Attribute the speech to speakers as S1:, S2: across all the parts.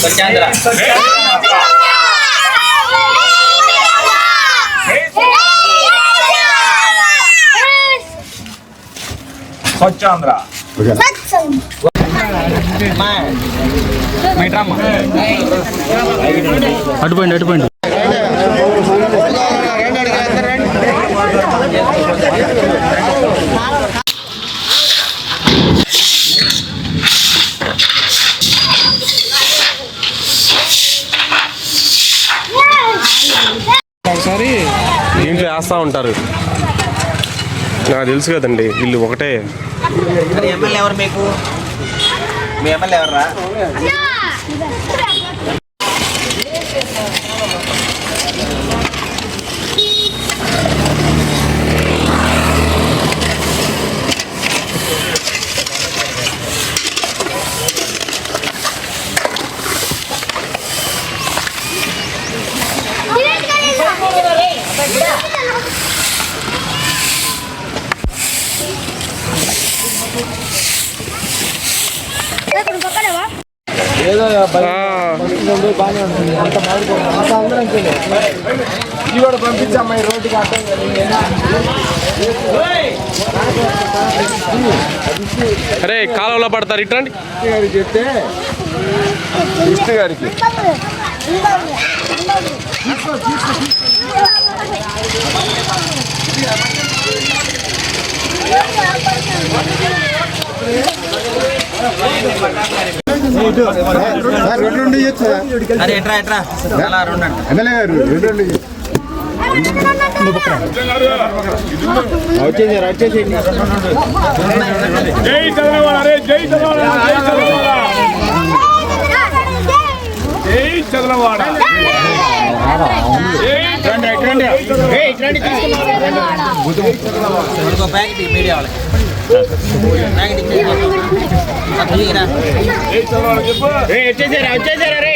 S1: స్వచ్ఛాంధ్ర
S2: అటుపోయింది
S3: ఒకసారి దీంట్లో వేస్తూ ఉంటారు. నాకు తెలుసు కదండి, వీళ్ళు ఒకటే.
S4: ఎమ్మెల్యే ఎవరు మీకు? మీ ఎమ్మెల్యే ఎవర్రా?
S1: ఇవాడు పంపించమ్మా రోడ్డుకి అర్థం
S3: అరే కాలంలో పడతారు ఇట్లాంటి
S1: గారికి చెప్తే ఇష్ట గారికి రెండు ఎమ్మెల్యే గారు రెండు వచ్చేసేయండి. జై చంద్రబాబు, అరే జై చంద్రబాబు,
S4: మీడియా వాళ్ళకి వచ్చేసారా రే.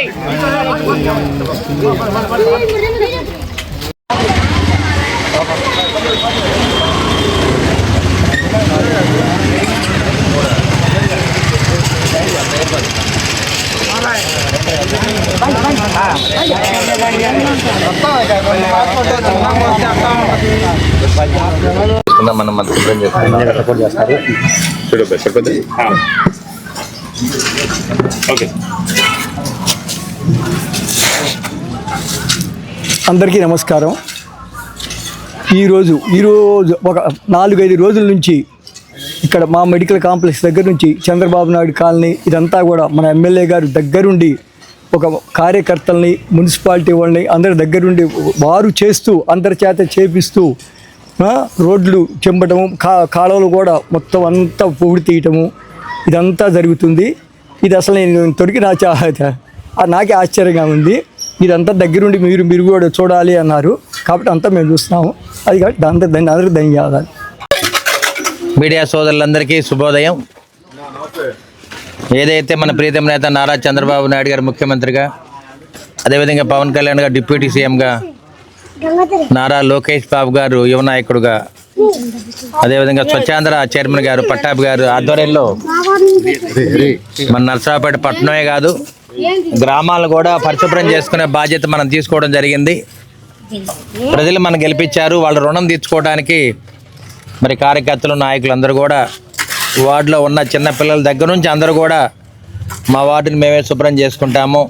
S5: మనం సపోర్ట్ చేస్తారు.
S2: అందరికీ నమస్కారం. ఈరోజు ఒక 4-5 రోజుల నుంచి ఇక్కడ మా మెడికల్ కాంప్లెక్స్ దగ్గర నుంచి చంద్రబాబు నాయుడు కాలనీ ఇదంతా కూడా మన ఎమ్మెల్యే గారు దగ్గరుండి ఒక కార్యకర్తల్ని, మున్సిపాలిటీ వాళ్ళని అందరి దగ్గరుండి వారు చేస్తూ అందరి చేత చేపిస్తూ రోడ్లు చెంపటము, కాలువలు కూడా మొత్తం అంతా పొడి తీయటము ఇదంతా జరుగుతుంది. ఇది అసలు నేను తొడికి నాకే ఆశ్చర్యంగా ఉంది. ఇదంతా దగ్గరుండి మీరు కూడా చూడాలి అన్నారు కాబట్టి అంతా మేము చూస్తున్నాము. అది కాబట్టి దాన్ని అందరికీ ధన్యవాదాలు.
S4: మీడియా సోదరులందరికీ శుభోదయం. ఏదైతే మన ప్రీతం నేత నారా చంద్రబాబు నాయుడు గారు ముఖ్యమంత్రిగా, అదేవిధంగా పవన్ కళ్యాణ్ గారు డిప్యూటీ సీఎంగా, నారా లోకేష్ బాబు గారు యువ నాయకుడుగా, అదేవిధంగా స్వచ్ఛాంధ్ర చైర్మన్ గారు పట్టాభి గారు ఆధ్వర్యంలో మన నర్సరావుపేట పట్టణమే కాదు గ్రామాలను కూడా పరిశుభ్రం చేసుకునే బాధ్యత మనం తీసుకోవడం జరిగింది. ప్రజలు మనం గెలిపించారు. వాళ్ళ రుణం తీర్చుకోవడానికి మరి కార్యకర్తలు, నాయకులు అందరూ కూడా వార్డులో ఉన్న చిన్నపిల్లల దగ్గర నుంచి అందరూ కూడా మా వార్డుని మేమే శుభ్రం చేసుకుంటాము,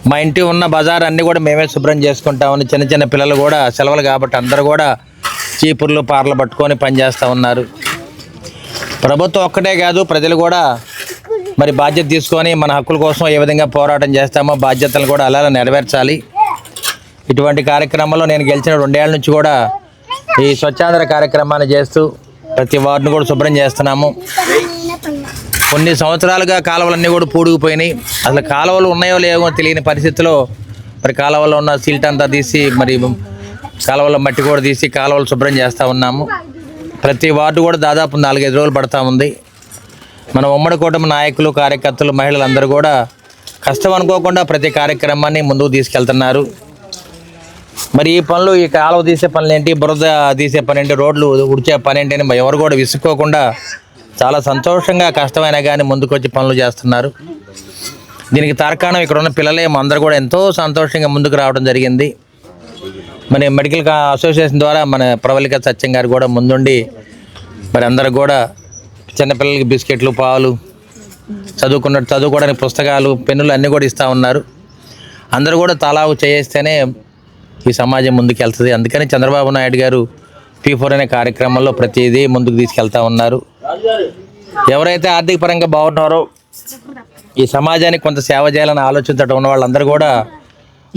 S4: మా ఇంటి ఉన్న బజార్ అన్నీ కూడా మేమే శుభ్రం చేసుకుంటామని చిన్న పిల్లలు కూడా సెలవులు కాబట్టి అందరూ కూడా చీపుర్లు పార్లు పట్టుకొని పనిచేస్తూ ఉన్నారు. ప్రభుత్వం ఒక్కటే కాదు, ప్రజలు కూడా మరి బాధ్యత తీసుకొని మన హక్కుల కోసం ఏ విధంగా పోరాటం చేస్తామో బాధ్యతలు కూడా అలా నెరవేర్చాలి. ఇటువంటి కార్యక్రమంలో నేను గెలిచిన 2 ఏళ్ల నుంచి కూడా ఈ స్వచ్ఛాంధ్ర కార్యక్రమాన్ని చేస్తూ ప్రతి వార్డును కూడా శుభ్రం చేస్తున్నాము. కొన్ని సంవత్సరాలుగా కాలువలన్నీ కూడా పూడుకుపోయినాయి. అసలు కాలువలు ఉన్నాయో లేవో తెలియని పరిస్థితిలో మరి కాలువలో ఉన్న సిల్ట్ అంతా తీసి మరి కాలువలో మట్టి కూడా తీసి కాలువలు శుభ్రం చేస్తూ ఉన్నాము. ప్రతి వార్డు కూడా దాదాపు 4-5 రోజులు పడతా ఉంది. మన ఉమ్మడి కూటమి నాయకులు, కార్యకర్తలు, మహిళలు అందరూ కూడా కష్టం అనుకోకుండా ప్రతి కార్యక్రమాన్ని ముందుకు తీసుకెళ్తున్నారు. మరి ఈ పనులు, ఈ కాలువ తీసే పనులు ఏంటి, బురద తీసే పని ఏంటి, రోడ్లు ఉడిచే పని ఏంటి అని ఎవరు కూడా విసుక్కోకుండా చాలా సంతోషంగా కష్టమైనా కానీ ముందుకొచ్చి పనులు చేస్తున్నారు. దీనికి తార్కాణం ఇక్కడ ఉన్న పిల్లలే అందరూ కూడా ఎంతో సంతోషంగా ముందుకు రావడం జరిగింది. మరి మెడికల్ అసోసియేషన్ ద్వారా మన ప్రవళిక సత్యం గారు కూడా ముందుండి మరి అందరూ కూడా చిన్నపిల్లలకి బిస్కెట్లు, పాలు, చదువుకోవడానికి పుస్తకాలు, పెన్నులు అన్నీ కూడా ఇస్తూ ఉన్నారు. అందరూ కూడా తలావు చేస్తేనే ఈ సమాజం ముందుకు వెళ్తుంది. అందుకని చంద్రబాబు నాయుడు గారు P4 అనే కార్యక్రమంలో ప్రతిదీ ముందుకు తీసుకెళ్తా ఉన్నారు. ఎవరైతే ఆర్థిక పరంగా బాగున్నారో ఈ సమాజానికి కొంత సేవ చేయాలని ఆలోచించడం ఉన్న వాళ్ళందరూ కూడా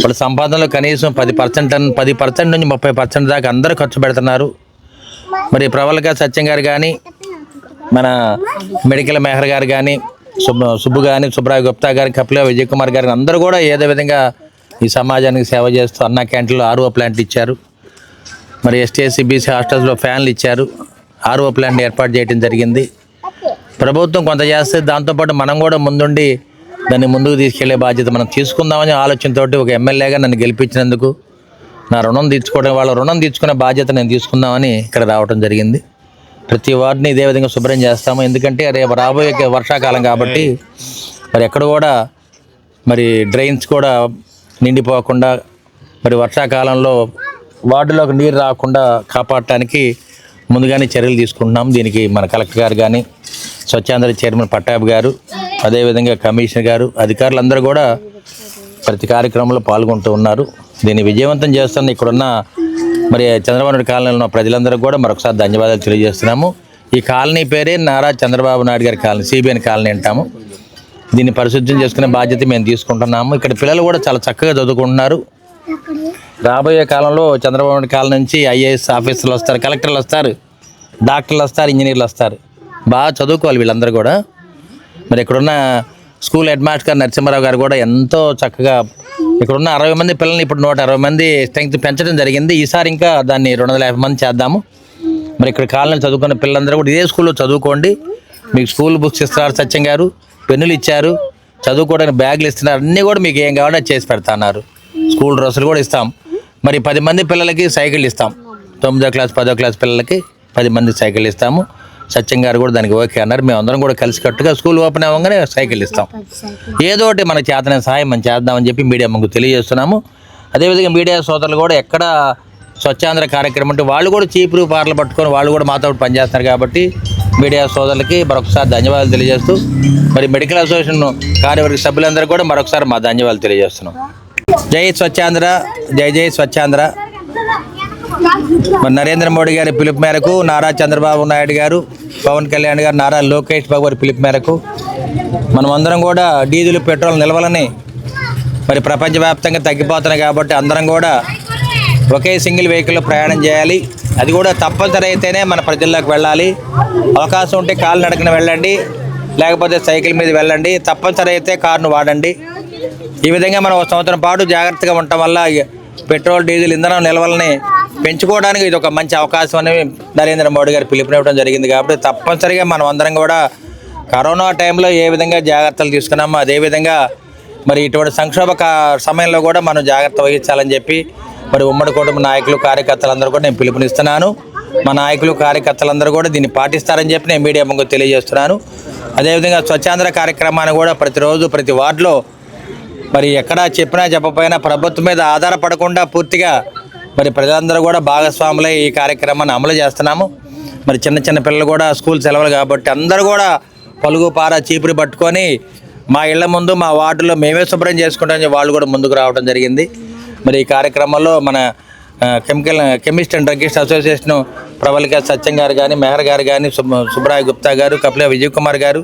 S4: వాళ్ళ సంపాదనలో కనీసం 10% నుంచి 30% దాకా అందరూ ఖర్చు పెడుతున్నారు. మరి ప్రవళిక సత్యం గారు కానీ, మన మెడికల్ మెహర్ గారు కానీ, సుబ్బు కానీ, సుబ్రాయ్ గుప్తా గారి, కపిల విజయ్ కుమార్ గారి అందరూ కూడా ఏదో విధంగా ఈ సమాజానికి సేవ చేస్తూ అన్నా క్యాంటీన్లో RO ప్లాంట్లు ఇచ్చారు. మరి ST/SC BC హాస్టల్స్లో ఫ్యాన్లు ఇచ్చారు. RO ప్లాంట్ ఏర్పాటు చేయడం జరిగింది. ప్రభుత్వం కొంత చేస్తే దాంతోపాటు మనం కూడా ముందుండి దాన్ని ముందుకు తీసుకెళ్లే బాధ్యత మనం తీసుకుందామని ఆలోచనతోటి ఒక ఎమ్మెల్యేగా నన్ను గెలిపించినందుకు నా రుణం తీర్చుకునే బాధ్యత నేను తీసుకుందామని ఇక్కడ రావడం జరిగింది. ప్రతి వార్డుని ఇదే విధంగా శుభ్రం చేస్తాము. ఎందుకంటే రేపు రాబోయే వర్షాకాలం కాబట్టి మరి ఎక్కడ కూడా మరి డ్రైన్స్ కూడా నిండిపోకుండా మరి వర్షాకాలంలో వార్డులోకి నీరు రాకుండా కాపాడటానికి ముందుగానే చర్యలు తీసుకుంటున్నాం. దీనికి మన కలెక్టర్ గారు కానీ, స్వచ్ఛాంధ్ర చైర్మన్ పట్టాభి గారు, అదేవిధంగా కమిషనర్ గారు, అధికారులందరూ కూడా ప్రతి కార్యక్రమంలో పాల్గొంటూ ఉన్నారు. దీన్ని విజయవంతం చేస్తున్న ఇక్కడున్న మరి చంద్రబాబు నాయుడు కాలనీలో ఉన్న ప్రజలందరూ కూడా మరొకసారి ధన్యవాదాలు తెలియజేస్తున్నాము. ఈ కాలనీ పేరే నారా చంద్రబాబు నాయుడు గారి కాలనీ, CBN కాలనీ అంటాము. దీన్ని పరిశుద్ధం చేసుకునే బాధ్యత మేము తీసుకుంటున్నాము. ఇక్కడ పిల్లలు కూడా చాలా చక్కగా చదువుకుంటున్నారు. రాబోయే కాలంలో చంద్రబాబు నాయుడు కాలనీ నుంచి IAS ఆఫీసర్లు వస్తారు, కలెక్టర్లు వస్తారు, డాక్టర్లు వస్తారు, ఇంజనీర్లు వస్తారు. బాగా చదువుకోవాలి వీళ్ళందరూ కూడా. మరి ఇక్కడున్న స్కూల్ హెడ్ మాస్టర్ గారు నరసింహారావు గారు కూడా ఎంతో చక్కగా ఇక్కడున్న 60 మంది పిల్లల్ని ఇప్పుడు 160 మంది స్ట్రెంగ్త్ పెంచడం జరిగింది. ఈసారి ఇంకా దాన్ని 250 మంది చేద్దాము. మరి ఇక్కడ కాలనీలో చదువుకున్న పిల్లలందరూ కూడా ఇదే స్కూల్లో చదువుకోండి. మీకు స్కూల్ బుక్స్ ఇస్తున్నారు సత్యం గారు, పెన్నులు ఇచ్చారు, చదువుకోవడానికి బ్యాగులు ఇస్తున్నారు, అన్నీ కూడా మీకు ఏం కావాలో చేసి పెడతాన్నారు. స్కూల్ డ్రెస్సులు కూడా ఇస్తాం. మరి 10 మంది పిల్లలకి సైకిల్ ఇస్తాం. 9వ క్లాస్ 10వ క్లాస్ పిల్లలకి 10 మంది సైకిల్ ఇస్తాము. సత్యం గారు కూడా దానికి ఓకే అన్నారు. మేము అందరం కూడా కలిసికట్టుగా స్కూల్ ఓపెన్ అవ్వగానే సైకిల్ ఇస్తాం. ఏదో ఒకటి మనకు చేతనైన సహాయం మనం చేద్దామని చెప్పి మీడియా ముందు తెలియజేస్తున్నాము. అదేవిధంగా మీడియా సోదరులు కూడా ఎక్కడ స్వచ్ఛాంధ్ర కార్యక్రమం అంటే వాళ్ళు కూడా చీపురు పార్లు పట్టుకొని వాళ్ళు కూడా మాతో పనిచేస్తున్నారు కాబట్టి మీడియా సోదరులకి మరొకసారి ధన్యవాదాలు తెలియజేస్తూ మరి మెడికల్ అసోసియేషన్ కార్యవర్గ సభ్యులందరూ కూడా మరొకసారి మా ధన్యవాదాలు తెలియజేస్తున్నాం. జై స్వచ్ఛాంధ్ర, జై జై స్వచ్ఛాంధ్ర. మరి నరేంద్ర మోడీ గారి పిలుపు మేరకు, నారా చంద్రబాబు నాయుడు గారు, పవన్ కళ్యాణ్ గారు, నారా లోకేష్ బాబు గారి పిలుపు మేరకు మనమందరం కూడా డీజిల్ పెట్రోల్ నిల్వలని మరి ప్రపంచవ్యాప్తంగా తగ్గిపోతున్నాయి కాబట్టి అందరం కూడా ఒకే సింగిల్ వెహికల్లో ప్రయాణం చేయాలి. అది కూడా తప్పనిసరి అయితేనే మన ప్రజల్లోకి వెళ్ళాలి. అవకాశం ఉంటే కాలినడకన వెళ్ళండి, లేకపోతే సైకిల్ మీద వెళ్ళండి. తప్పనిసరి అయితే కారును వాడండి. ఈ విధంగా మనం 1 సంవత్సరం పాటు జాగ్రత్తగా ఉండటం వల్ల పెట్రోల్, డీజిల్ ఇంధనం నిల్వలని పెంచుకోవడానికి ఇది ఒక మంచి అవకాశం అని నరేంద్ర మోడీ గారు పిలుపునివ్వడం జరిగింది. కాబట్టి తప్పనిసరిగా మనం అందరం కూడా కరోనా టైంలో ఏ విధంగా జాగ్రత్తలు తీసుకున్నామో అదేవిధంగా మరి ఇటువంటి సంక్షోభ సమయంలో కూడా మనం జాగ్రత్త వహించాలని చెప్పి మరి ఉమ్మడి కుటుంబ నాయకులు, కార్యకర్తలందరూ కూడా నేను పిలుపునిస్తున్నాను. మా నాయకులు, కార్యకర్తలందరూ కూడా దీన్ని పాటిస్తారని చెప్పి నేను మీడియా ముందు తెలియజేస్తున్నాను. అదేవిధంగా స్వచ్ఛాంధ్ర కార్యక్రమాన్ని కూడా ప్రతిరోజు ప్రతి వార్డులో మరి ఎక్కడా చెప్పినా చెప్పకపోయినా ప్రభుత్వం మీద ఆధారపడకుండా పూర్తిగా మరి ప్రజలందరూ కూడా భాగస్వాములై ఈ కార్యక్రమాన్ని అమలు చేస్తున్నాము. మరి చిన్న చిన్న పిల్లలు కూడా స్కూల్ సెలవులు కాబట్టి అందరూ కూడా పలుగు పార చీపురు పట్టుకొని మా ఇళ్ల ముందు మా వార్డులో మేమే శుభ్రం చేసుకుంటామని వాళ్ళు కూడా ముందుకు రావడం జరిగింది. మరి ఈ కార్యక్రమంలో మన chemist and druggist association Pravallika Satyam గారు కానీ, మెహర్ గారు కానీ, సుబ్రాయ్ గుప్తా గారు, కపిల విజయ్ కుమార్ గారు,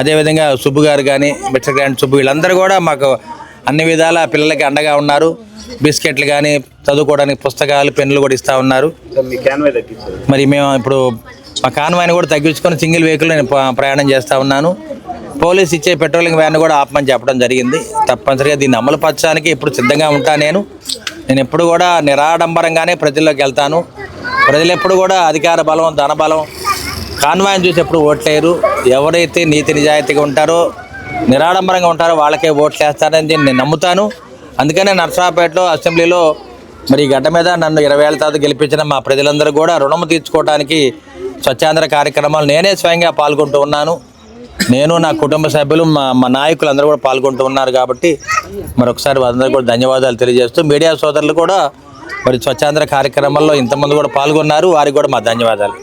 S4: అదేవిధంగా సుబ్బు గారు కానీ, మిస్టర్ గ్రాండ్ సుబ్బు, వీళ్ళందరూ కూడా మాకు అన్ని విధాల పిల్లలకి అండగా ఉన్నారు. బిస్కెట్లు కానీ, చదువుకోవడానికి పుస్తకాలు, పెన్నులు కూడా ఇస్తూ ఉన్నారు. మరి మేము ఇప్పుడు మా కాన్వాయ్ని కూడా తగ్గించుకొని సింగిల్ వెహికల్ నేను ప్రయాణం చేస్తూ ఉన్నాను. పోలీస్ ఇచ్చే పెట్రోలింగ్ వ్యాన్ కూడా ఆపమని చెప్పడం జరిగింది. తప్పనిసరిగా దీన్ని అమలు పరచడానికి ఇప్పుడు సిద్ధంగా ఉంటాను. నేను ఎప్పుడు కూడా నిరాడంబరంగానే ప్రజల్లోకి వెళ్తాను. ప్రజలు ఎప్పుడు కూడా అధికార బలం, ధన బలం, కాన్వాయ్ని చూసి ఎప్పుడు ఓట్లేరు. ఎవరైతే నీతి నిజాయితీగా ఉంటారో, నిరాడంబరంగా ఉంటారో వాళ్ళకే ఓట్లు వేస్తారని నేను నమ్ముతాను. అందుకనే నర్సరావుపేటలో అసెంబ్లీలో మరి గడ్డ మీద నన్ను 20 ఏళ్ల తర్వాత గెలిపించిన మా ప్రజలందరూ కూడా రుణము తీర్చుకోవడానికి స్వచ్ఛాంధ్ర కార్యక్రమాలు నేనే స్వయంగా పాల్గొంటూ ఉన్నాను. నేను నా కుటుంబ సభ్యులు మా నాయకులు అందరూ కూడా పాల్గొంటూ ఉన్నారు కాబట్టి మరొకసారి వారందరికీ కూడా ధన్యవాదాలు తెలియజేస్తూ మీడియా సోదరులు కూడా మరి స్వచ్ఛాంధ్ర కార్యక్రమంలో ఇంతమంది కూడా పాల్గొన్నారు, వారికి కూడా మా ధన్యవాదాలు.